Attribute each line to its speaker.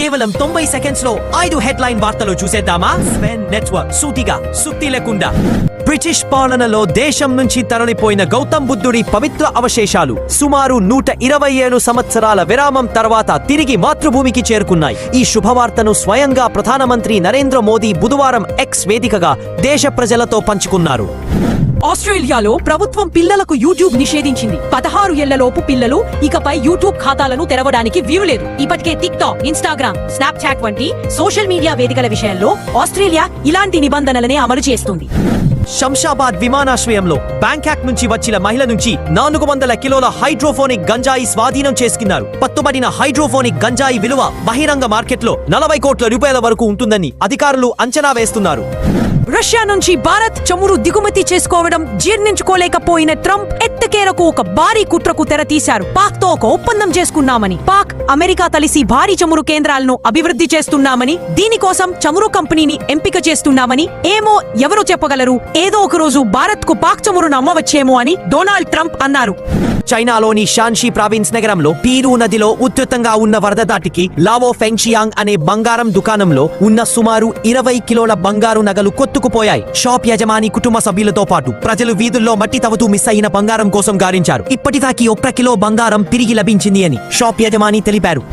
Speaker 1: కేవలం 90 సెకండ్స్ లో 5 హెడ్లైన్ వార్తలు చూసేద్దామా? స్వెన్ నెట్వర్క్ సూటిగా సుత్తి లేకుండా. బ్రిటిష్ పాలనలో దేశం నుంచి తరలిపోయిన గౌతమ్ బుద్ధుడి పవిత్ర అవశేషాలు సుమారు 127 సంవత్సరాల విరామం తర్వాత తిరిగి మాతృభూమికి చేరుకున్నాయి. ఈ శుభవార్తను స్వయంగా ప్రధానమంత్రి నరేంద్ర మోదీ బుధవారం ఎక్స్ వేదికగా దేశ ప్రజలతో పంచుకున్నారు.
Speaker 2: ఆస్ట్రేలియాలో ప్రభుత్వం పిల్లలకు యూట్యూబ్ నిషేధించింది. 16 ఏళ్లలోపు పిల్లలు ఇకపై యూట్యూబ్ ఖాతాలను తెరవడానికి వీలులేదు. ఇప్పటికే టిక్ టాక్, ఇన్స్టాగ్రామ్, స్నాప్చాట్ వంటి సోషల్ మీడియా వేదికల విషయంలో ఆస్ట్రేలియా ఇలాంటి నిబంధనలనే అమలు చేస్తుంది.
Speaker 1: శంషాబాద్ విమానాశ్రయంలో బ్యాంకాక్ నుంచి వచ్చిన మహిళ నుంచి 400 కిలోల హైడ్రోఫోనిక్ గంజాయి స్వాధీనం చేసుకున్నారు. పట్టుబడిన హైడ్రోఫోనిక్ గంజాయి విలువ బహిరంగ మార్కెట్లో 40 కోట్ల రూపాయల వరకు ఉంటుందని అధికారులు అంచనా వేస్తున్నారు.
Speaker 2: రష్యా నుంచి భారత్ చమురు దిగుమతి చేసుకోవడం జీర్ణించుకోలేకపోయిన ట్రంప్ ఎట్టకేలకు ఒక భారీ కుట్రకు తెరతీశారు. పాక్ తో ఒక ఒప్పందం చేసుకున్నామని, పాక్ అమెరికా కలిసి భారీ చమురు కేంద్రాలను అభివృద్ధి చేస్తున్నామని, దీనికోసం చమురు కంపెనీని ఎంపిక చేస్తున్నామని, ఏమో ఎవరు చెప్పగలరు, ఏదో ఒక రోజు భారత్ కు పాక్ చమురును అమ్మవచ్చేమో అని డొనాల్డ్ ట్రంప్ అన్నారు.
Speaker 1: చైనాలోని షాన్షీ ప్రావిన్స్ నగరంలో పీరు నదిలో ఉధృతంగా ఉన్న వరద దాటికి లావో ఫెంగ్షియాంగ్ అనే బంగారం దుకాణంలో ఉన్న సుమారు 20 కిలోల బంగారు నగలు కొట్టుకుపోయాయి. షాప్ యజమాని కుటుంబ సభ్యులతో పాటు ప్రజలు వీధుల్లో మట్టి తవ్వుతూ మిస్ అయిన బంగారం కోసం గాలించారు. ఇప్పటిదాకా 1 కిలో బంగారం తిరిగి లభించింది అని షాప్ యజమాని తెలిపారు.